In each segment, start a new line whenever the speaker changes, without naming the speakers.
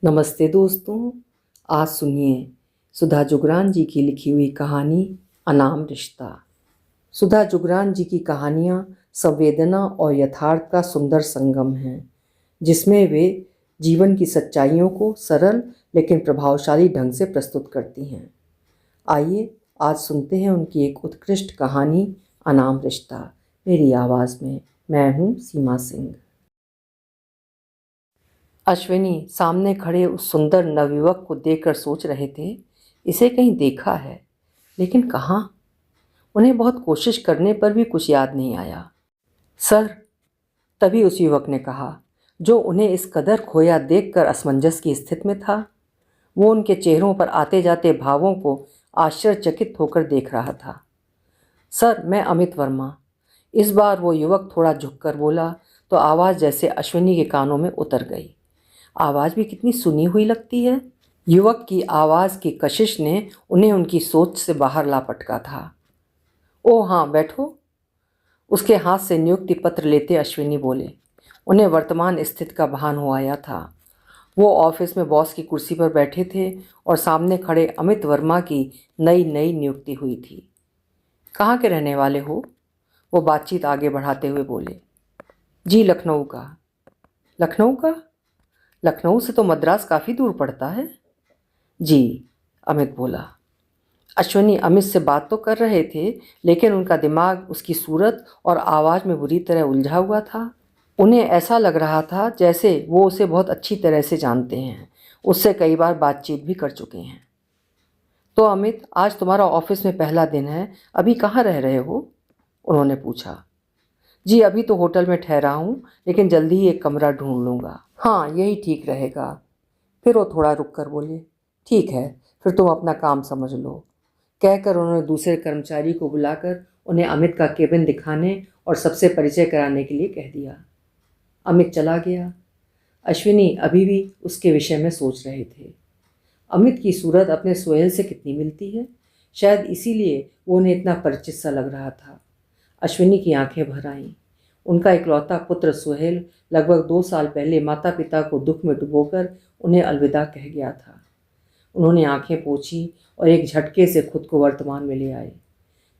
नमस्ते दोस्तों। आज सुनिए सुधा जुगरान जी की लिखी हुई कहानी अनाम रिश्ता। सुधा जुगरान जी की कहानियाँ संवेदना और यथार्थ का सुंदर संगम हैं, जिसमें वे जीवन की सच्चाइयों को सरल लेकिन प्रभावशाली ढंग से प्रस्तुत करती हैं। आइए आज सुनते हैं उनकी एक उत्कृष्ट कहानी अनाम रिश्ता, मेरी आवाज़ में। मैं हूँ सीमा सिंह। अश्विनी सामने खड़े उस सुंदर नवयुवक को देखकर सोच रहे थे, इसे कहीं देखा है, लेकिन कहाँ। उन्हें बहुत कोशिश करने पर भी कुछ याद नहीं आया। सर, तभी उस युवक ने कहा, जो उन्हें इस कदर खोया देखकर असमंजस की स्थिति में था। वो उनके चेहरों पर आते जाते भावों को आश्चर्यचकित होकर देख रहा था। सर, मैं अमित वर्मा। इस बार वो युवक थोड़ा झुककर बोला तो आवाज़ जैसे अश्विनी के कानों में उतर गई। आवाज़ भी कितनी सुनी हुई लगती है। युवक की आवाज़ की कशिश ने उन्हें उनकी सोच से बाहर ला पटका था। ओ हाँ, बैठो। उसके हाथ से नियुक्ति पत्र लेते अश्विनी बोले। उन्हें वर्तमान स्थिति का भान हो आया था। वो ऑफिस में बॉस की कुर्सी पर बैठे थे और सामने खड़े अमित वर्मा की नई नई नियुक्ति हुई थी। कहाँ के रहने वाले हो? वो बातचीत आगे बढ़ाते हुए बोले। जी, लखनऊ का। लखनऊ का? लखनऊ से तो मद्रास काफ़ी दूर पड़ता है। जी, अमित बोला। अश्विनी अमित से बात तो कर रहे थे, लेकिन उनका दिमाग उसकी सूरत और आवाज़ में बुरी तरह उलझा हुआ था। उन्हें ऐसा लग रहा था जैसे वो उसे बहुत अच्छी तरह से जानते हैं, उससे कई बार बातचीत भी कर चुके हैं। तो अमित, आज तुम्हारा ऑफिस में पहला दिन है, अभी कहाँ रह रहे हो? उन्होंने पूछा। जी, अभी तो होटल में ठहरा हूँ, लेकिन जल्दी ही एक कमरा ढूंढ लूँगा। हाँ, यही ठीक रहेगा। फिर वो थोड़ा रुक कर बोले, ठीक है, फिर तुम अपना काम समझ लो। कहकर उन्होंने दूसरे कर्मचारी को बुलाकर उन्हें अमित का केबिन दिखाने और सबसे परिचय कराने के लिए कह दिया। अमित चला गया। अश्विनी अभी भी उसके विषय में सोच रहे थे। अमित की सूरत अपने सोहेल से कितनी मिलती है, शायद इसीलिए वो उन्हें इतना परिचित सा लग रहा था। अश्विनी की आंखें भर आईं। उनका इकलौता पुत्र सोहेल लगभग 2 साल पहले माता पिता को दुख में डुबोकर उन्हें अलविदा कह गया था। उन्होंने आंखें पोंछी और एक झटके से खुद को वर्तमान में ले आए।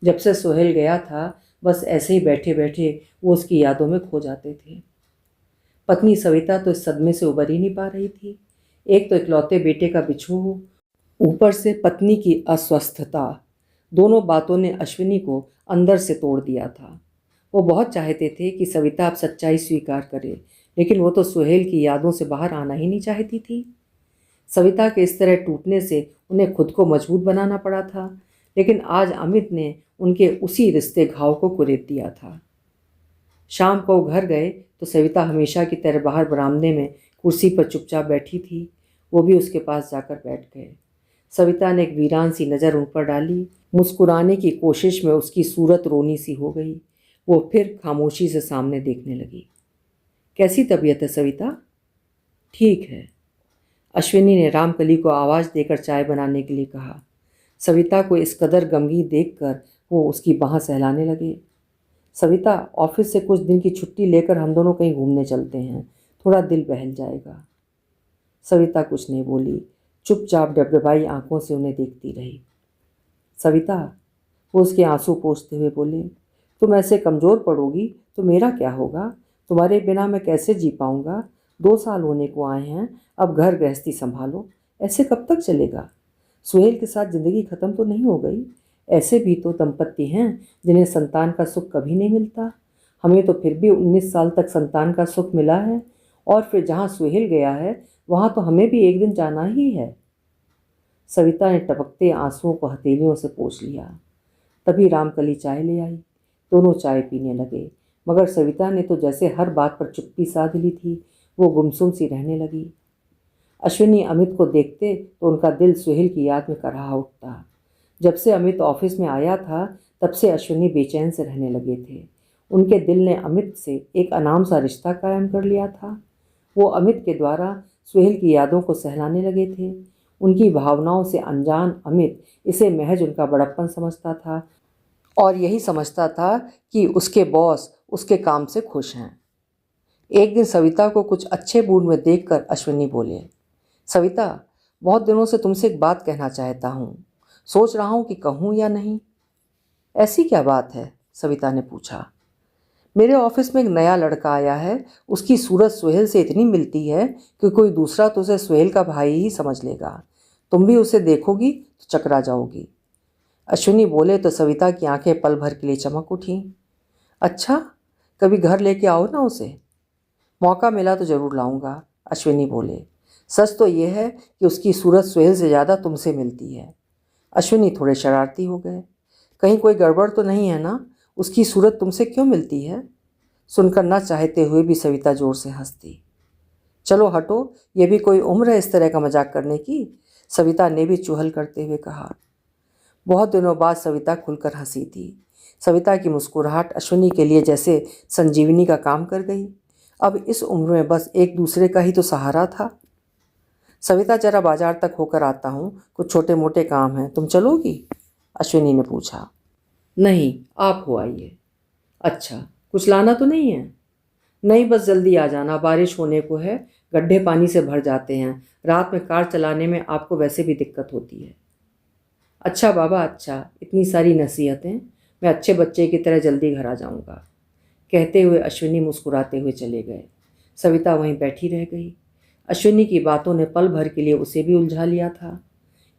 जब से सोहेल गया था, बस ऐसे ही बैठे बैठे वो उसकी यादों में खो जाते थे। पत्नी सविता तो इस सदमे से उबर ही नहीं पा रही थी। एक तो इकलौते बेटे का बिछोह, ऊपर से पत्नी की अस्वस्थता। दोनों बातों ने अश्विनी को अंदर से तोड़ दिया था। वो बहुत चाहते थे कि सविता अब सच्चाई स्वीकार करे, लेकिन वो तो सुहेल की यादों से बाहर आना ही नहीं चाहती थी। सविता के इस तरह टूटने से उन्हें खुद को मजबूत बनाना पड़ा था, लेकिन आज अमित ने उनके उसी रिश्ते घाव को कुरेद दिया था। शाम को घर गए तो सविता हमेशा की तरह बाहर बरामदे में कुर्सी पर चुपचाप बैठी थी। वो भी उसके पास जाकर बैठ गए। सविता ने एक वीरान सी नज़र उन पर डाली। मुस्कुराने की कोशिश में उसकी सूरत रोनी सी हो गई। वो फिर खामोशी से सामने देखने लगी। कैसी तबीयत है सविता? ठीक है। अश्विनी ने रामकली को आवाज़ देकर चाय बनाने के लिए कहा। सविता को इस कदर गमगीन देखकर वो उसकी बाँह सहलाने लगे। सविता, ऑफिस से कुछ दिन की छुट्टी लेकर हम दोनों कहीं घूमने चलते हैं, थोड़ा दिल बहल जाएगा। सविता कुछ नहीं बोली, चुपचाप डबडबाई आंखों से उन्हें देखती रही। सविता, वो उसके आंसू पोंछते हुए बोले, तुम ऐसे कमज़ोर पड़ोगी तो मेरा क्या होगा? तुम्हारे बिना मैं कैसे जी पाऊँगा? 2 साल होने को आए हैं, अब घर गृहस्थी संभालो। ऐसे कब तक चलेगा? सुहेल के साथ ज़िंदगी ख़त्म तो नहीं हो गई? ऐसे भी तो दंपत्ति हैं जिन्हें संतान का सुख कभी नहीं मिलता। हमें तो फिर भी 19 साल तक संतान का सुख मिला है, और फिर जहाँ सुहेल गया है वहाँ तो हमें भी एक दिन जाना ही है। सविता ने टपकते आंसुओं को हथेलियों से पोंछ लिया। तभी रामकली चाय ले आई। दोनों चाय पीने लगे, मगर सविता ने तो जैसे हर बात पर चुप्पी साध ली थी। वो गुमसुम सी रहने लगी। अश्विनी अमित को देखते तो उनका दिल सुहेल की याद में कराह उठता। जब से अमित ऑफिस में आया था, तब से अश्विनी बेचैन से रहने लगे थे। उनके दिल ने अमित से एक अनाम सा रिश्ता कायम कर लिया था। वो अमित के द्वारा सुहेल की यादों को सहलाने लगे थे। उनकी भावनाओं से अनजान अमित इसे महज उनका बड़प्पन समझता था, और यही समझता था कि उसके बॉस उसके काम से खुश हैं। एक दिन सविता को कुछ अच्छे मूड में देखकर अश्विनी बोले, सविता, बहुत दिनों से तुमसे एक बात कहना चाहता हूँ। सोच रहा हूँ कि कहूँ या नहीं। ऐसी क्या बात है? सविता ने पूछा। मेरे ऑफिस में एक नया लड़का आया है। उसकी सूरत सुहेल से इतनी मिलती है कि कोई दूसरा तो उसे सुहेल का भाई ही समझ लेगा। तुम भी उसे देखोगी तो चकरा जाओगी। अश्विनी बोले तो सविता की आंखें पल भर के लिए चमक उठीं। अच्छा, कभी घर लेके आओ ना उसे। मौका मिला तो ज़रूर लाऊंगा, अश्विनी बोले। सच तो यह है कि उसकी सूरत सुहेल से ज़्यादा तुमसे मिलती है। अश्विनी थोड़े शरारती हो गए। कहीं कोई गड़बड़ तो नहीं है ना? उसकी सूरत तुमसे क्यों मिलती है? सुनकर न चाहते हुए भी सविता जोर से हंस दी। चलो हटो, ये भी कोई उम्र है इस तरह का मजाक करने की? सविता ने भी चुहल करते हुए कहा। बहुत दिनों बाद सविता खुलकर हंसी थी। सविता की मुस्कुराहट अश्विनी के लिए जैसे संजीवनी का काम कर गई। अब इस उम्र में बस एक दूसरे का ही तो सहारा था। सविता, जरा बाजार तक होकर आता हूँ, कुछ छोटे मोटे काम हैं, तुम चलोगी? अश्विनी ने पूछा। नहीं, आप हो आइए। अच्छा, कुछ लाना तो नहीं है? नहीं, बस जल्दी आ जाना, बारिश होने को है, गड्ढे पानी से भर जाते हैं। रात में कार चलाने में आपको वैसे भी दिक्कत होती है। अच्छा बाबा, अच्छा, इतनी सारी नसीहतें। मैं अच्छे बच्चे की तरह जल्दी घर आ जाऊंगा। कहते हुए अश्विनी मुस्कुराते हुए चले गए। सविता वहीं बैठी रह गई। अश्विनी की बातों ने पल भर के लिए उसे भी उलझा लिया था।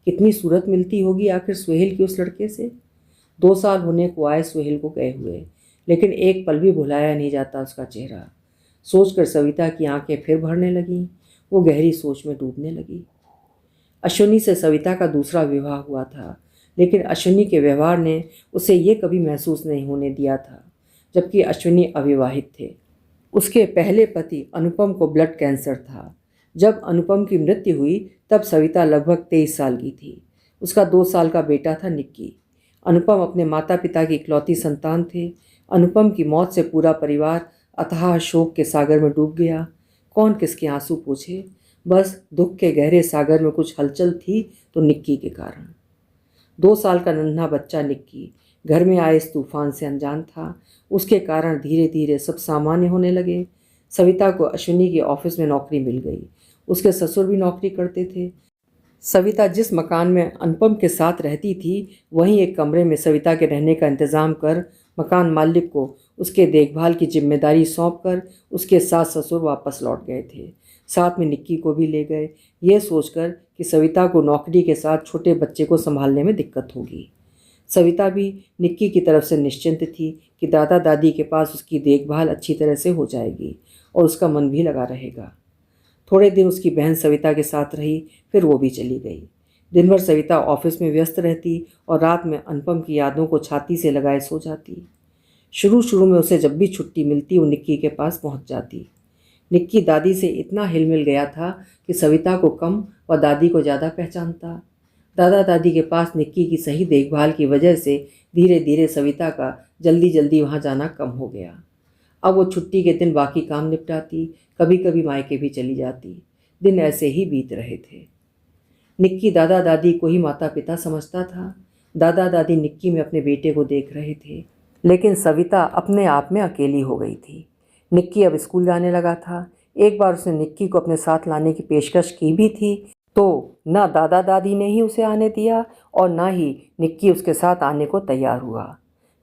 कितनी सूरत मिलती होगी आखिर सुहेल की उस लड़के से। 2 साल होने को आए सुहेल को गए हुए, लेकिन एक पल भी भुलाया नहीं जाता उसका चेहरा। सोचकर सविता की आंखें फिर भरने लगीं। वो गहरी सोच में डूबने लगी। अश्विनी से सविता का दूसरा विवाह हुआ था, लेकिन अश्विनी के व्यवहार ने उसे ये कभी महसूस नहीं होने दिया था, जबकि अश्विनी अविवाहित थे। उसके पहले पति अनुपम को ब्लड कैंसर था। जब अनुपम की मृत्यु हुई तब सविता लगभग 23 साल की थी। उसका 2 साल का बेटा था निक्की। अनुपम अपने माता पिता की इकलौती संतान थे। अनुपम की मौत से पूरा परिवार अथाह शोक के सागर में डूब गया। कौन किसके आंसू पोंछे, बस दुख के गहरे सागर में कुछ हलचल थी तो निक्की के कारण। 2 साल का नन्हा बच्चा निक्की घर में आए इस तूफान से अनजान था। उसके कारण धीरे धीरे सब सामान्य होने लगे। सविता को अश्विनी के ऑफिस में नौकरी मिल गई। उसके ससुर भी नौकरी करते थे। सविता जिस मकान में अनुपम के साथ रहती थी, वहीं एक कमरे में सविता के रहने का इंतजाम कर मकान मालिक को उसके देखभाल की जिम्मेदारी सौंपकर उसके सास ससुर वापस लौट गए थे। साथ में निक्की को भी ले गए, ये सोचकर कि सविता को नौकरी के साथ छोटे बच्चे को संभालने में दिक्कत होगी। सविता भी निक्की की तरफ से निश्चिंत थी कि दादा दादी के पास उसकी देखभाल अच्छी तरह से हो जाएगी और उसका मन भी लगा रहेगा। थोड़े दिन उसकी बहन सविता के साथ रही, फिर वो भी चली गई। दिन भर सविता ऑफिस में व्यस्त रहती और रात में अनुपम की यादों को छाती से लगाए सो जाती। शुरू शुरू में उसे जब भी छुट्टी मिलती वो निक्की के पास पहुंच जाती। निक्की दादी से इतना हिलमिल गया था कि सविता को कम व दादी को ज़्यादा पहचानता। दादा दादी के पास निक्की की सही देखभाल की वजह से धीरे धीरे सविता का जल्दी जल्दी वहाँ जाना कम हो गया। अब वो छुट्टी के दिन बाकी काम निपटाती, कभी कभी मायके भी चली जाती। दिन ऐसे ही बीत रहे थे। निक्की दादा दादी को ही माता पिता समझता था। दादा दादी निक्की में अपने बेटे को देख रहे थे, लेकिन सविता अपने आप में अकेली हो गई थी। निक्की अब स्कूल जाने लगा था। एक बार उसने निक्की को अपने साथ लाने की पेशकश की भी थी, तो न दादा दादी ने ही उसे आने दिया और न ही निक्की उसके साथ आने को तैयार हुआ।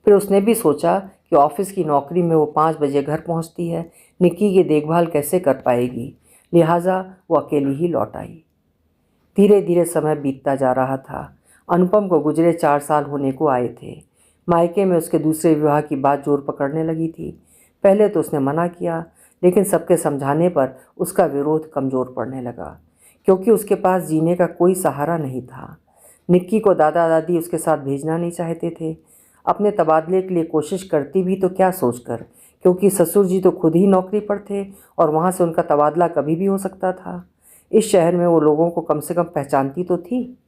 फिर उसने भी सोचा कि ऑफिस की नौकरी में वो 5 बजे घर पहुंचती है, निक्की की देखभाल कैसे कर पाएगी, लिहाजा वो अकेली ही लौट आई। धीरे धीरे समय बीतता जा रहा था। अनुपम को गुजरे 4 साल होने को आए थे। मायके में उसके दूसरे विवाह की बात जोर पकड़ने लगी थी। पहले तो उसने मना किया, लेकिन सबके समझाने पर उसका विरोध कमज़ोर पड़ने लगा, क्योंकि उसके पास जीने का कोई सहारा नहीं था। निक्की को दादा दादी उसके साथ भेजना नहीं चाहते थे। अपने तबादले के लिए कोशिश करती भी तो क्या सोचकर, क्योंकि ससुर जी तो खुद ही नौकरी पर थे और वहाँ से उनका तबादला कभी भी हो सकता था। इस शहर में वो लोगों को कम से कम पहचानती तो थी।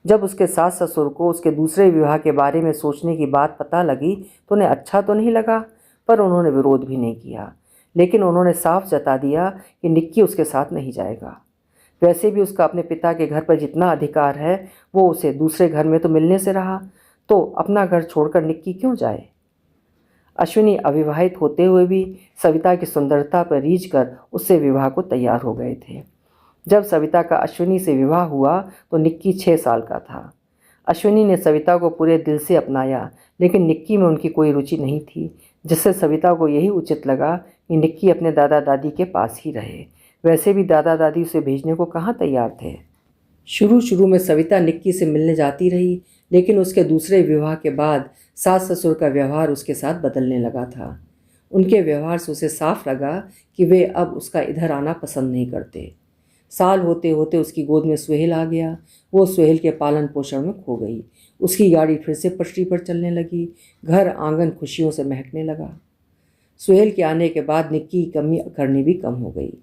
जब उसके सास ससुर को उसके दूसरे विवाह के बारे में सोचने की बात पता लगी तो उन्हें अच्छा तो नहीं लगा, पर उन्होंने विरोध भी नहीं किया। लेकिन उन्होंने साफ जता दिया कि निक्की उसके साथ नहीं जाएगा। वैसे भी उसका अपने पिता के घर पर जितना अधिकार है वो उसे दूसरे घर में तो मिलने से रहा, तो अपना घर छोड़कर निक्की क्यों जाए। अश्विनी अविवाहित होते हुए भी सविता की सुंदरता पर रीझ कर उससे विवाह को तैयार हो गए थे। जब सविता का अश्विनी से विवाह हुआ तो निक्की 6 साल का था। अश्विनी ने सविता को पूरे दिल से अपनाया, लेकिन निक्की में उनकी कोई रुचि नहीं थी, जिससे सविता को यही उचित लगा कि निक्की अपने दादा दादी के पास ही रहे। वैसे भी दादा दादी उसे भेजने को कहाँ तैयार थे। शुरू शुरू में सविता निक्की से मिलने जाती रही, लेकिन उसके दूसरे विवाह के बाद सास ससुर का व्यवहार उसके साथ बदलने लगा था। उनके व्यवहार से उसे साफ लगा कि वे अब उसका इधर आना पसंद नहीं करते। साल होते होते उसकी गोद में सुहेल आ गया। वो सुहेल के पालन पोषण में खो गई। उसकी गाड़ी फिर से पटरी पर चलने लगी। घर आंगन खुशियों से महकने लगा। सुहेल के आने के बाद निक्की की कमी करनी भी कम हो गई,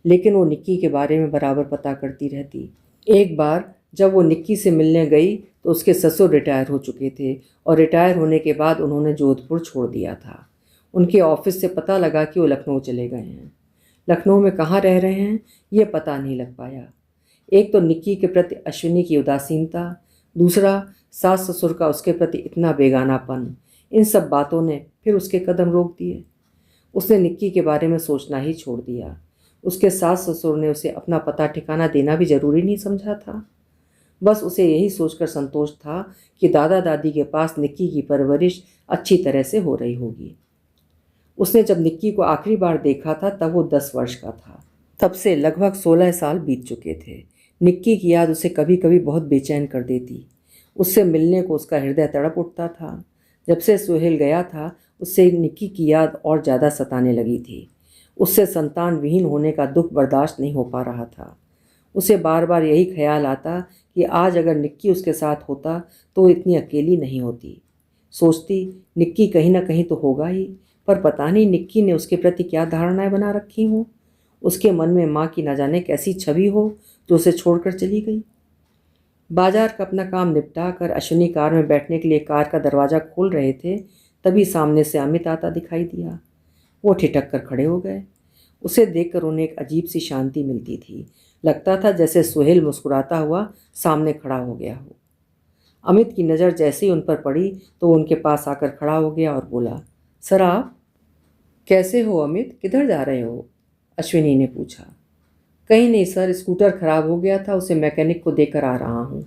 लेकिन वो निक्की के बारे में बराबर पता करती रहती। एक बार जब वो निक्की से मिलने गई तो उसके ससुर रिटायर हो चुके थे और रिटायर होने के बाद उन्होंने जोधपुर छोड़ दिया था। उनके ऑफिस से पता लगा कि वो लखनऊ चले गए हैं। लखनऊ में कहाँ रह रहे हैं ये पता नहीं लग पाया। एक तो निक्की के प्रति अश्विनी की उदासीनता, दूसरा सास ससुर का उसके प्रति इतना बेगानापन, इन सब बातों ने फिर उसके कदम रोक दिए। उसने निक्की के बारे में सोचना ही छोड़ दिया। उसके सास ससुर ने उसे अपना पता ठिकाना देना भी जरूरी नहीं समझा था। बस उसे यही सोचकर संतोष था कि दादा दादी के पास निक्की की परवरिश अच्छी तरह से हो रही होगी। उसने जब निक्की को आखिरी बार देखा था तब वो 10 वर्ष का था। तब से लगभग 16 साल बीत चुके थे। निक्की की याद उसे कभी कभी बहुत बेचैन कर देती। उससे मिलने को उसका हृदय तड़प उठता था। जब से सुहेल गया था उससे निक्की की याद और ज़्यादा सताने लगी थी। उससे संतान विहीन होने का दुख बर्दाश्त नहीं हो पा रहा था। उसे बार बार यही ख्याल आता कि आज अगर निक्की उसके साथ होता तो वो इतनी अकेली नहीं होती। सोचती निक्की कहीं ना कहीं तो होगा ही, पर पता नहीं निक्की ने उसके प्रति क्या धारणाएं बना रखी हों। उसके मन में माँ की न जाने कैसी छवि हो जो उसे छोड़कर चली गई। बाजार का अपना काम निपटा कर अश्विनी कार में बैठने के लिए कार का दरवाज़ा खोल रहे थे, तभी सामने से अमित आता दिखाई दिया। वो ठिठक कर खड़े हो गए। उसे देखकर उन्हें एक अजीब सी शांति मिलती थी। लगता था जैसे सुहेल मुस्कुराता हुआ सामने खड़ा हो गया हो। अमित की नज़र जैसे ही उन पर पड़ी तो वो उनके पास आकर खड़ा हो गया और बोला, सर आप कैसे हो अमित, किधर जा रहे हो? अश्विनी ने पूछा। कहीं नहीं सर, स्कूटर खराब हो गया था, उसे मैकेनिक को देकर आ रहा हूँ,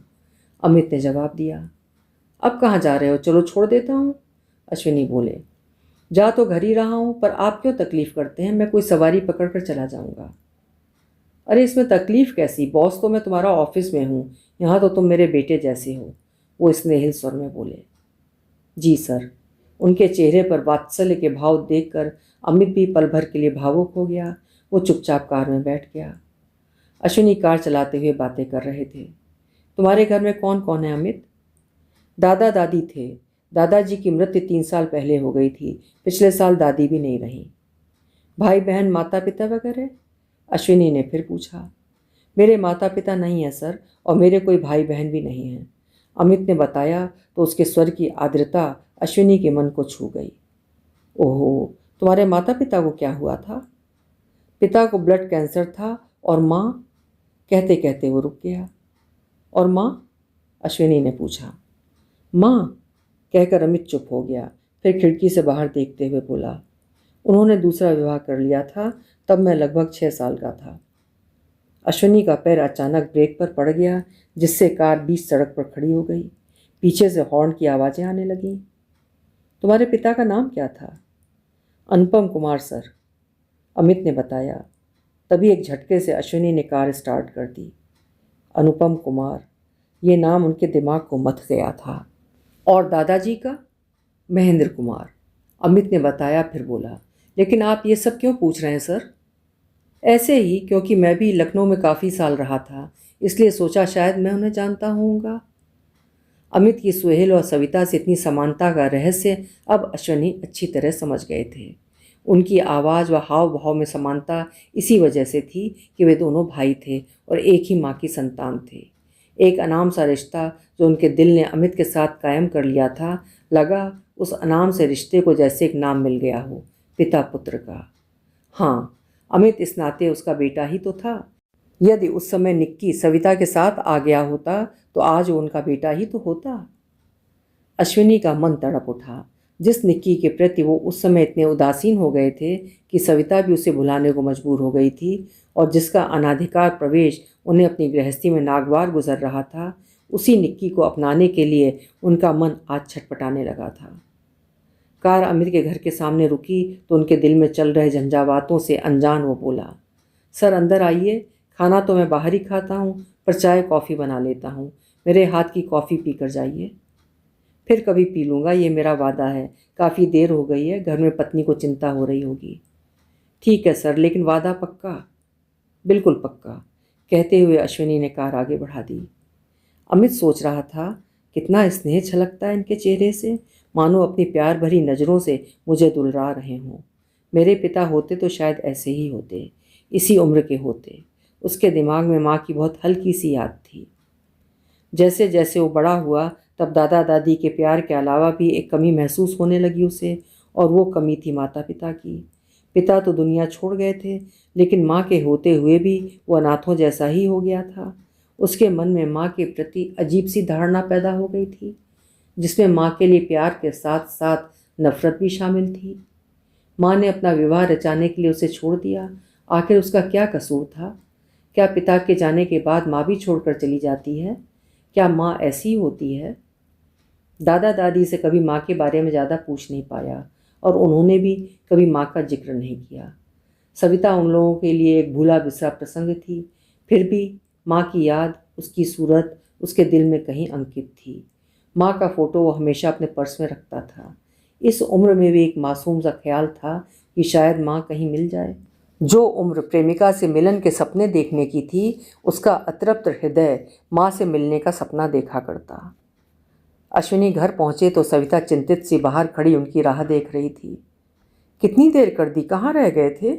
अमित ने जवाब दिया। अब कहाँ जा रहे हो? चलो छोड़ देता हूँ, अश्विनी बोले। जा तो घर ही रहा हूँ, पर आप क्यों तकलीफ़ करते हैं? मैं कोई सवारी पकड़ कर चला जाऊँगा। अरे इसमें तकलीफ़ कैसी, बॉस तो मैं तुम्हारा ऑफिस में हूँ, यहाँ तो तुम मेरे बेटे जैसे हो, वो स्नेहिल स्वर में बोले। जी सर। उनके चेहरे पर वात्सल्य के भाव देखकर अमित भी पल भर के लिए भावुक हो गया। वो चुपचाप कार में बैठ गया। अश्विनी कार चलाते हुए बातें कर रहे थे। तुम्हारे घर में कौन कौन है अमित? दादा दादी थे। दादाजी की मृत्यु 3 साल पहले हो गई थी। पिछले साल दादी भी नहीं रही। भाई बहन माता पिता वगैरह? अश्विनी ने फिर पूछा। मेरे माता पिता नहीं हैं सर, और मेरे कोई भाई बहन भी नहीं हैं, अमित ने बताया तो उसके स्वर की आर्द्रता अश्विनी के मन को छू गई। ओहो, तुम्हारे माता पिता को क्या हुआ था? पिता को ब्लड कैंसर था, और माँ? कहते कहते वो रुक गया। और माँ? अश्विनी ने पूछा। माँ? कहकर अमित चुप हो गया। फिर खिड़की से बाहर देखते हुए बोला, उन्होंने दूसरा विवाह कर लिया था, तब मैं लगभग 6 साल का था। अश्विनी का पैर अचानक ब्रेक पर पड़ गया, जिससे कार बीच सड़क पर खड़ी हो गई। पीछे से हॉर्न की आवाज़ें आने लगीं। तुम्हारे पिता का नाम क्या था? अनुपम कुमार सर, अमित ने बताया। तभी एक झटके से अश्विनी ने कार स्टार्ट कर दी। अनुपम कुमार, ये नाम उनके दिमाग को मथ गया था। और दादाजी का? महेंद्र कुमार, अमित ने बताया। फिर बोला, लेकिन आप ये सब क्यों पूछ रहे हैं सर? ऐसे ही, क्योंकि मैं भी लखनऊ में काफ़ी साल रहा था, इसलिए सोचा शायद मैं उन्हें जानता होऊंगा। अमित की सुहेल और सविता से इतनी समानता का रहस्य अब अश्विनी अच्छी तरह समझ गए थे। उनकी आवाज़ व हाव भाव में समानता इसी वजह से थी कि वे दोनों भाई थे और एक ही माँ की संतान थे। एक अनाम सा रिश्ता जो उनके दिल ने अमित के साथ कायम कर लिया था, लगा उस अनाम से रिश्ते को जैसे एक नाम मिल गया हो, पिता पुत्र का। हाँ, अमित इस नाते उसका बेटा ही तो था। यदि उस समय निक्की सविता के साथ आ गया होता तो आज वो उनका बेटा ही तो होता। अश्विनी का मन तड़प उठा। जिस निक्की के प्रति वो उस समय इतने उदासीन हो गए थे कि सविता भी उसे भुलाने को मजबूर हो गई थी, और जिसका अनाधिकार प्रवेश उन्हें अपनी गृहस्थी में नागवार गुजर रहा था, उसी निक्की को अपनाने के लिए उनका मन आज छटपटाने लगा था। कार अमित के घर के सामने रुकी तो उनके दिल में चल रहे झंझावातों से अनजान वो बोला, सर अंदर आइए, खाना तो मैं बाहर ही खाता हूँ, पर चाय कॉफ़ी बना लेता हूँ, मेरे हाथ की कॉफ़ी पी कर जाइए। फिर कभी पी लूँगा, ये मेरा वादा है, काफ़ी देर हो गई है, घर में पत्नी को चिंता हो रही होगी। ठीक है सर, लेकिन वादा पक्का? बिल्कुल पक्का, कहते हुए अश्विनी ने कार आगे बढ़ा दी। अमित सोच रहा था, कितना स्नेह छलकता है इनके चेहरे से, मानो अपनी प्यार भरी नज़रों से मुझे दुलरा रहे हों। मेरे पिता होते तो शायद ऐसे ही होते, इसी उम्र के होते। उसके दिमाग में माँ की बहुत हल्की सी याद थी। जैसे जैसे वो बड़ा हुआ, तब दादा दादी के प्यार के अलावा भी एक कमी महसूस होने लगी उसे, और वो कमी थी माता पिता की। पिता तो दुनिया छोड़ गए थे, लेकिन माँ के होते हुए भी वो अनाथों जैसा ही हो गया था। उसके मन में माँ के प्रति अजीब सी धारणा पैदा हो गई थी, जिसमें माँ के लिए प्यार के साथ साथ नफरत भी शामिल थी। माँ ने अपना विवाह रचाने के लिए उसे छोड़ दिया, आखिर उसका क्या कसूर था? क्या पिता के जाने के बाद माँ भी छोड़कर चली जाती है? क्या माँ ऐसी होती है? दादा दादी से कभी माँ के बारे में ज़्यादा पूछ नहीं पाया, और उन्होंने भी कभी माँ का जिक्र नहीं किया। सविता उन लोगों के लिए एक भूला बिसरा प्रसंग थी, फिर भी माँ की याद, उसकी सूरत उसके दिल में कहीं अंकित थी। माँ का फ़ोटो वो हमेशा अपने पर्स में रखता था। इस उम्र में भी एक मासूम सा ख्याल था कि शायद माँ कहीं मिल जाए। जो उम्र प्रेमिका से मिलन के सपने देखने की थी, उसका अतृप्त हृदय माँ से मिलने का सपना देखा करता। अश्विनी घर पहुँचे तो सविता चिंतित सी बाहर खड़ी उनकी राह देख रही थी। कितनी देर कर दी, कहाँ रह गए थे?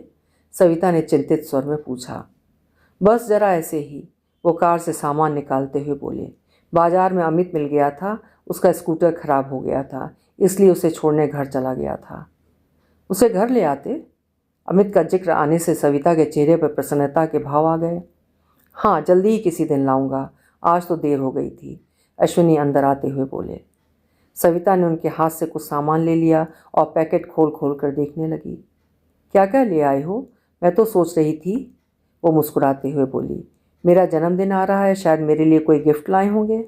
सविता ने चिंतित स्वर में पूछा। बस जरा ऐसे ही, वो कार से सामान निकालते हुए बोले। बाजार में अमित मिल गया था, उसका स्कूटर खराब हो गया था, इसलिए उसे छोड़ने घर चला गया था। उसे घर ले आते? अमित का जिक्र आने से सविता के चेहरे पर प्रसन्नता के भाव आ गए। हाँ, जल्दी ही किसी दिन लाऊंगा, आज तो देर हो गई थी, अश्विनी अंदर आते हुए बोले। सविता ने उनके हाथ से कुछ सामान ले लिया और पैकेट खोल खोल कर देखने लगी। क्या क्या ले आए हो? मैं तो सोच रही थी, वो मुस्कुराते हुए बोली, मेरा जन्मदिन आ रहा है, शायद मेरे लिए कोई गिफ्ट लाए होंगे।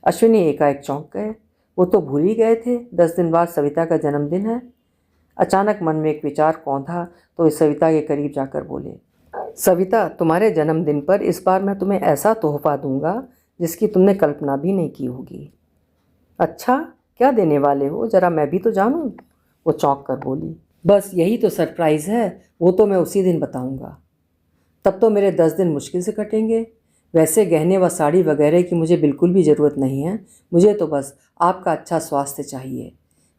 अश्विनी एकाएक चौंक गए। वो तो भूल ही गए थे 10 दिन बाद सविता का जन्मदिन है। अचानक मन में एक विचार कौंधा तो इस सविता के करीब जाकर बोले, सविता, तुम्हारे जन्मदिन पर इस बार मैं तुम्हें ऐसा तोहफा दूंगा जिसकी तुमने कल्पना भी नहीं की होगी। अच्छा, क्या देने वाले हो, जरा मैं भी तो जानूं? वो चौंक कर बोली। बस यही तो सरप्राइज़ है, वो तो मैं उसी दिन बताऊंगा। तब तो मेरे 10 दिन मुश्किल से कटेंगे। वैसे गहने व साड़ी वगैरह की मुझे बिल्कुल भी ज़रूरत नहीं है, मुझे तो बस आपका अच्छा स्वास्थ्य चाहिए,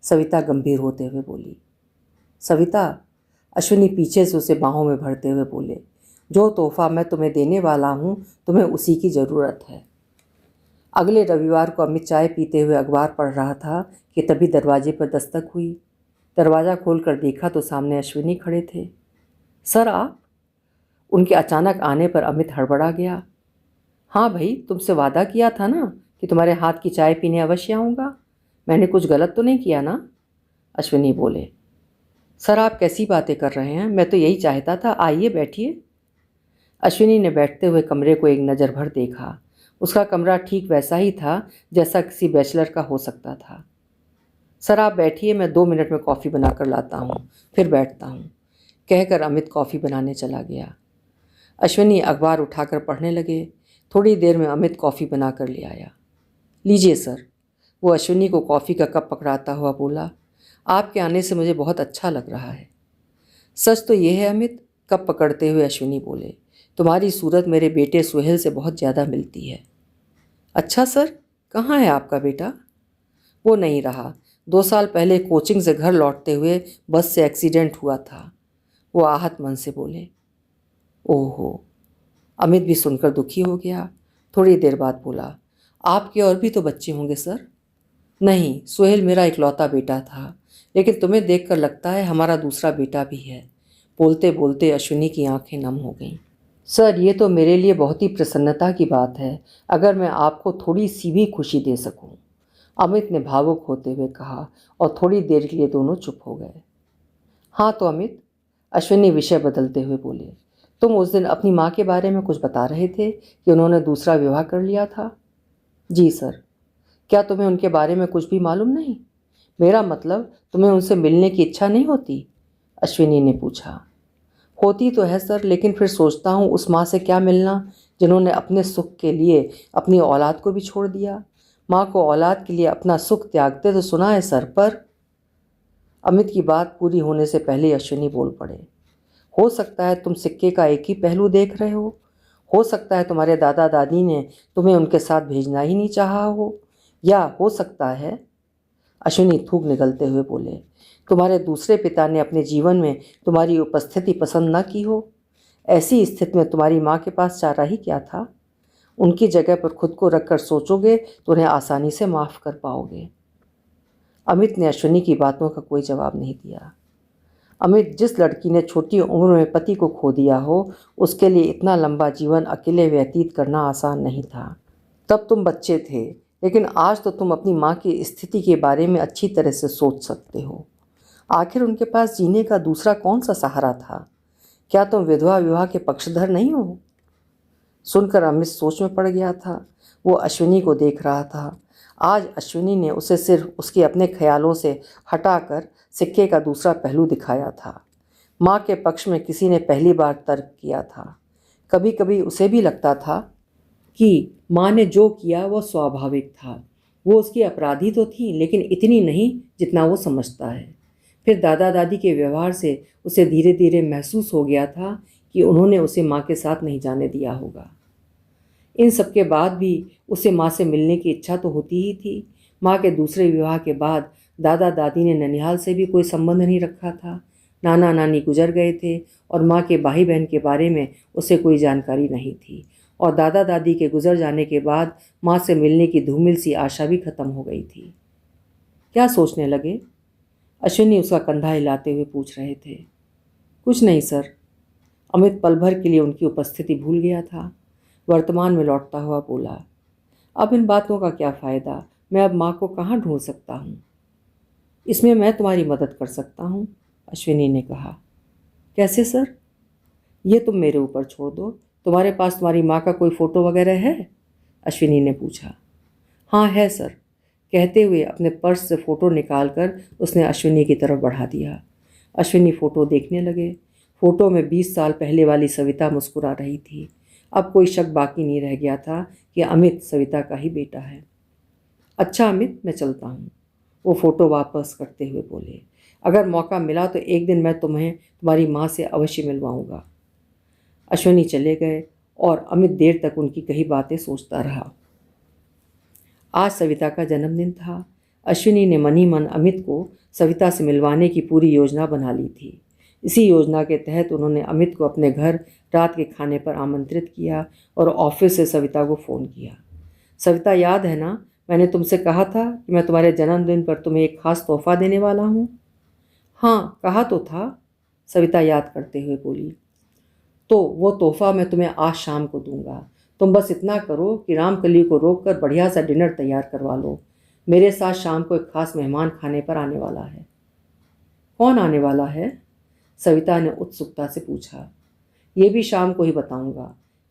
सविता गंभीर होते हुए बोली। सविता, अश्विनी पीछे से उसे बाहों में भरते हुए बोले, जो तोहफा मैं तुम्हें देने वाला हूँ, तुम्हें उसी की ज़रूरत है। अगले रविवार को अमित चाय पीते हुए अखबार पढ़ रहा था कि तभी दरवाजे पर दस्तक हुई। दरवाज़ा खोलकर देखा तो सामने अश्विनी खड़े थे। सर आप? उनके अचानक आने पर अमित हड़बड़ा गया। हाँ भाई, तुमसे वादा किया था ना कि तुम्हारे हाथ की चाय पीने अवश्य आऊँगा। मैंने कुछ गलत तो नहीं किया ना? अश्विनी बोले। सर आप कैसी बातें कर रहे हैं, मैं तो यही चाहता था, आइए बैठिए। अश्विनी ने बैठते हुए कमरे को एक नज़र भर देखा। उसका कमरा ठीक वैसा ही था जैसा किसी बैचलर का हो सकता था। सर आप बैठिए, मैं 2 मिनट में कॉफ़ी बनाकर लाता हूँ, फिर बैठता हूँ, कहकर अमित कॉफ़ी बनाने चला गया। अश्विनी अखबार उठाकर पढ़ने लगे। थोड़ी देर में अमित कॉफ़ी बनाकर ले आया। लीजिए सर। वो अश्विनी को कॉफ़ी का कप पकड़ाता हुआ बोला, आपके आने से मुझे बहुत अच्छा लग रहा है। सच तो ये है अमित, कप पकड़ते हुए अश्विनी बोले, तुम्हारी सूरत मेरे बेटे सुहेल से बहुत ज़्यादा मिलती है। अच्छा सर, कहाँ है आपका बेटा? वो नहीं रहा, 2 साल पहले कोचिंग से घर लौटते हुए बस से एक्सीडेंट हुआ था, वो आहत मन से बोले। ओहो, अमित भी सुनकर दुखी हो गया। थोड़ी देर बाद बोला, आपके और भी तो बच्चे होंगे सर? नहीं, सुहेल मेरा इकलौता बेटा था, लेकिन तुम्हें देखकर लगता है हमारा दूसरा बेटा भी है। बोलते बोलते अश्विनी की आंखें नम हो गईं। सर, ये तो मेरे लिए बहुत ही प्रसन्नता की बात है, अगर मैं आपको थोड़ी सी भी खुशी दे सकूं। अमित ने भावुक होते हुए कहा और थोड़ी देर के लिए दोनों चुप हो गए। हाँ तो अमित, अश्विनी विषय बदलते हुए बोले, तुम उस दिन अपनी माँ के बारे में कुछ बता रहे थे कि उन्होंने दूसरा विवाह कर लिया था। जी सर। क्या तुम्हें उनके बारे में कुछ भी मालूम नहीं? मेरा मतलब, तुम्हें उनसे मिलने की इच्छा नहीं होती? अश्विनी ने पूछा। होती तो है सर, लेकिन फिर सोचता हूँ उस माँ से क्या मिलना जिन्होंने अपने सुख के लिए अपनी औलाद को भी छोड़ दिया। माँ को औलाद के लिए अपना सुख त्यागते तो सुना है सर, पर अमित की बात पूरी होने से पहले अश्विनी बोल पड़े। हो सकता है तुम सिक्के का एक ही पहलू देख रहे हो सकता है तुम्हारे दादा दादी ने तुम्हें उनके साथ भेजना ही नहीं चाहा हो, या हो सकता है, अश्विनी थूक निगलते हुए बोले, तुम्हारे दूसरे पिता ने अपने जीवन में तुम्हारी उपस्थिति पसंद न की हो। ऐसी स्थिति में तुम्हारी माँ के पास चारा ही क्या था? उनकी जगह पर खुद को रखकर सोचोगे तो उन्हें आसानी से माफ़ कर पाओगे। अमित ने अश्विनी की बातों का कोई जवाब नहीं दिया। अमित, जिस लड़की ने छोटी उम्र में पति को खो दिया हो, उसके लिए इतना लंबा जीवन अकेले व्यतीत करना आसान नहीं था। तब तुम बच्चे थे, लेकिन आज तो तुम अपनी माँ की स्थिति के बारे में अच्छी तरह से सोच सकते हो। आखिर उनके पास जीने का दूसरा कौन सा सहारा था? क्या तुम विधवा विवाह के पक्षधर नहीं हो? सुनकर अमित सोच में पड़ गया था। वो अश्विनी को देख रहा था। आज अश्विनी ने उसे सिर्फ उसके अपने ख्यालों से हटाकर सिक्के का दूसरा पहलू दिखाया था। माँ के पक्ष में किसी ने पहली बार तर्क किया था। कभी कभी उसे भी लगता था कि माँ ने जो किया वह स्वाभाविक था। वो उसकी अपराधी तो थी, लेकिन इतनी नहीं जितना वो समझता है। फिर दादा दादी के व्यवहार से उसे धीरे धीरे महसूस हो गया था कि उन्होंने उसे माँ के साथ नहीं जाने दिया होगा। इन सब के बाद भी उसे माँ से मिलने की इच्छा तो होती ही थी। माँ के दूसरे विवाह के बाद दादा दादी ने ननिहाल से भी कोई संबंध नहीं रखा था। नाना नानी गुजर गए थे और माँ के भाई बहन के बारे में उसे कोई जानकारी नहीं थी। और दादा दादी के गुजर जाने के बाद माँ से मिलने की धूमिल सी आशा भी खत्म हो गई थी। क्या सोचने लगे? अश्विनी उसका कंधा हिलाते हुए पूछ रहे थे। कुछ नहीं सर। अमित पल भर के लिए उनकी उपस्थिति भूल गया था। वर्तमान में लौटता हुआ बोला, अब इन बातों का क्या फ़ायदा? मैं अब माँ को कहाँ ढूंढ सकता हूँ? इसमें मैं तुम्हारी मदद कर सकता हूँ, अश्विनी ने कहा। कैसे सर? ये तुम मेरे ऊपर छोड़ दो। तुम्हारे पास तुम्हारी माँ का कोई फ़ोटो वगैरह है? अश्विनी ने पूछा। हाँ है सर, कहते हुए अपने पर्स से फ़ोटो निकालकर उसने अश्विनी की तरफ बढ़ा दिया। अश्विनी फ़ोटो देखने लगे। फ़ोटो में 20 साल पहले वाली सविता मुस्कुरा रही थी। अब कोई शक बाकी नहीं रह गया था कि अमित सविता का ही बेटा है। अच्छा अमित, मैं चलता हूँ, वो फ़ोटो वापस करते हुए बोले। अगर मौका मिला तो एक दिन मैं तुम्हें तुम्हारी माँ से अवश्य मिलवाऊंगा। अश्विनी चले गए और अमित देर तक उनकी कही बातें सोचता रहा। आज सविता का जन्मदिन था। अश्विनी ने मन ही मन अमित को सविता से मिलवाने की पूरी योजना बना ली थी। इसी योजना के तहत उन्होंने अमित को अपने घर रात के खाने पर आमंत्रित किया और ऑफिस से सविता को फ़ोन किया। सविता, याद है ना, मैंने तुमसे कहा था कि मैं तुम्हारे जन्मदिन पर तुम्हें एक ख़ास तोहफ़ा देने वाला हूँ? हाँ, कहा तो था, सविता याद करते हुए बोली। तो वो तोहफ़ा मैं तुम्हें आज शाम को दूंगा। तुम बस इतना करो कि रामकली को रोककर बढ़िया सा डिनर तैयार करवा लो। मेरे साथ शाम को एक ख़ास मेहमान खाने पर आने वाला है। कौन आने वाला है? सविता ने उत्सुकता से पूछा। ये भी शाम को ही बताऊंगा,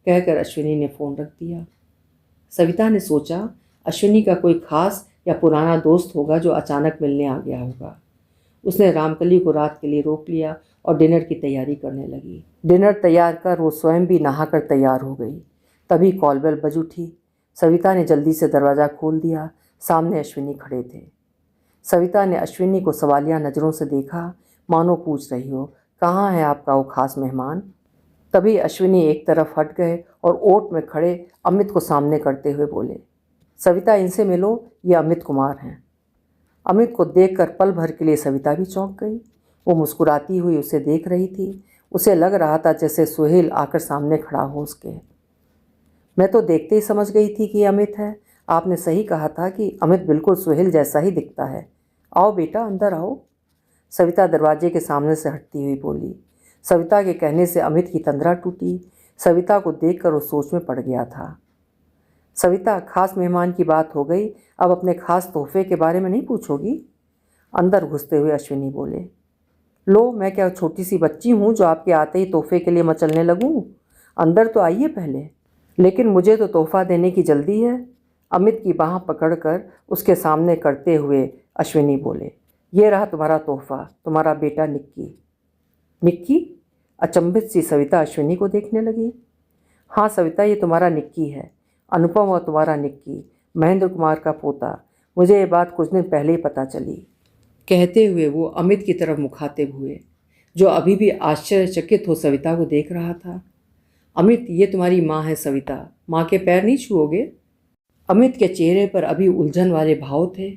कहकर अश्विनी ने फ़ोन रख दिया। सविता ने सोचा अश्विनी का कोई खास या पुराना दोस्त होगा जो अचानक मिलने आ गया होगा। उसने रामकली को रात के लिए रोक लिया और डिनर की तैयारी करने लगी। डिनर तैयार कर वो स्वयं भी नहाकर तैयार हो गई। तभी कॉल बेल बज उठी। सविता ने जल्दी से दरवाज़ा खोल दिया। सामने अश्विनी खड़े थे। सविता ने अश्विनी को सवालिया नज़रों से देखा, मानो पूछ रही हो, कहाँ है आपका वो खास मेहमान? तभी अश्विनी एक तरफ हट गए और ओट में खड़े अमित को सामने करते हुए बोले, सविता, इनसे मिलो, ये अमित कुमार हैं। अमित को देखकर पल भर के लिए सविता भी चौंक गई। वो मुस्कुराती हुई उसे देख रही थी। उसे लग रहा था जैसे सुहेल आकर सामने खड़ा हो उसके। मैं तो देखते ही समझ गई थी कि अमित है। आपने सही कहा था कि अमित बिल्कुल सुहेल जैसा ही दिखता है। आओ बेटा, अंदर आओ, सविता दरवाजे के सामने से हटती हुई बोली। सविता के कहने से अमित की तंद्रा टूटी। सविता को देखकर वो सोच में पड़ गया था। सविता, खास मेहमान की बात हो गई, अब अपने खास तोहफे के बारे में नहीं पूछोगी? अंदर घुसते हुए अश्विनी बोले। लो, मैं क्या छोटी सी बच्ची हूँ जो आपके आते ही तोहफे के लिए मचलने लगूँ? अंदर तो आइए पहले। लेकिन मुझे तो तोहफा देने की जल्दी है, अमित की बाँह पकड़कर उसके सामने करते हुए अश्विनी बोले। ये रहा तुम्हारा तोहफा, तुम्हारा बेटा निक्की। निक्की? अचंभित सी सविता अश्विनी को देखने लगी। हाँ सविता, ये तुम्हारा निक्की है, अनुपम और तुम्हारा निक्की, महेंद्र कुमार का पोता। मुझे ये बात कुछ दिन पहले ही पता चली। कहते हुए वो अमित की तरफ मुखातिब हुए, जो अभी भी आश्चर्यचकित हो सविता को देख रहा था। अमित, ये तुम्हारी माँ है सविता, माँ के पैर नहीं छुओगे? अमित के चेहरे पर अभी उलझन वाले भाव थे।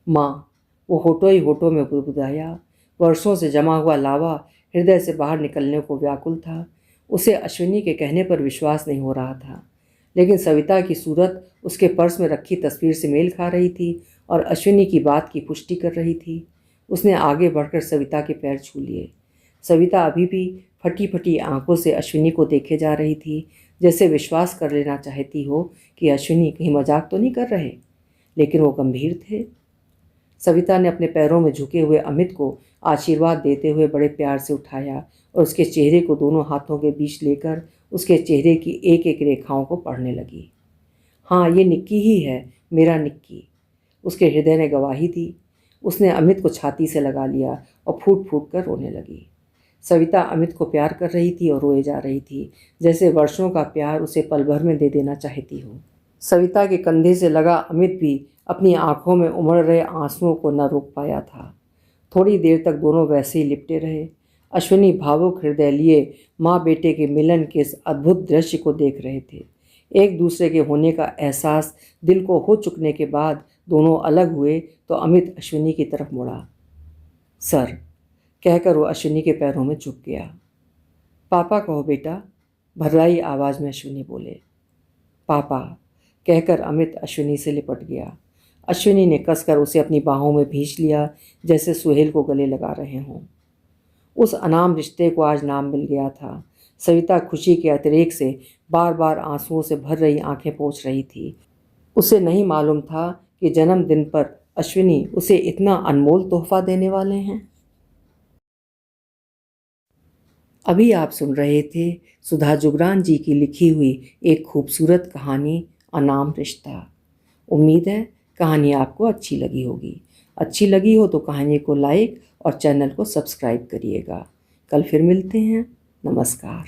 माँ, वो होठों ही होठों में बुदबुदाया। वर्षों से जमा हुआ लावा हृदय से बाहर निकलने को व्याकुल था। उसे अश्विनी के कहने पर विश्वास नहीं हो रहा था, लेकिन सविता की सूरत उसके पर्स में रखी तस्वीर से मेल खा रही थी और अश्विनी की बात की पुष्टि कर रही थी। उसने आगे बढ़कर सविता के पैर छू लिए। सविता अभी भी फटी फटी आंखों से अश्विनी को देखे जा रही थी, जैसे विश्वास कर लेना चाहती हो कि अश्विनी कहीं मजाक तो नहीं कर रहे, लेकिन वो गंभीर थे। सविता ने अपने पैरों में झुके हुए अमित को आशीर्वाद देते हुए बड़े प्यार से उठाया और उसके चेहरे को दोनों हाथों के बीच लेकर उसके चेहरे की एक एक रेखाओं को पढ़ने लगी। हाँ, ये निक्की ही है, मेरा निक्की, उसके हृदय ने गवाही दी। उसने अमित को छाती से लगा लिया और फूट फूट कर रोने लगी। सविता अमित को प्यार कर रही थी और रोए जा रही थी, जैसे वर्षों का प्यार उसे पल भर में दे देना चाहती हो। सविता के कंधे से लगा अमित भी अपनी आंखों में उमड़ रहे आंसुओं को न रोक पाया था। थोड़ी देर तक दोनों वैसे ही लिपटे रहे। अश्विनी भावुक हृदय लिए माँ बेटे के मिलन के इस अद्भुत दृश्य को देख रहे थे। एक दूसरे के होने का एहसास दिल को हो चुकने के बाद दोनों अलग हुए तो अमित अश्विनी की तरफ मुड़ा। सर, कहकर वो अश्विनी के पैरों में झुक गया। पापा कहो बेटा, भरलाई आवाज़ में अश्विनी बोले। पापा, कहकर अमित अश्विनी से लिपट गया। अश्विनी ने कसकर उसे अपनी बाहों में भींच लिया, जैसे सुहेल को गले लगा रहे हों। उस अनाम रिश्ते को आज नाम मिल गया था। सविता खुशी के अतिरेक से बार बार आंसुओं से भर रही आंखें पोंछ रही थी। उसे नहीं मालूम था कि जन्मदिन पर अश्विनी उसे इतना अनमोल तोहफा देने वाले हैं। अभी आप सुन रहे थे सुधा जुगरान जी की लिखी हुई एक खूबसूरत कहानी, अनाम रिश्ता। उम्मीद है कहानी आपको अच्छी लगी होगी। अच्छी लगी हो तो कहानी को लाइक और चैनल को सब्सक्राइब करिएगा। कल फिर मिलते हैं। नमस्कार।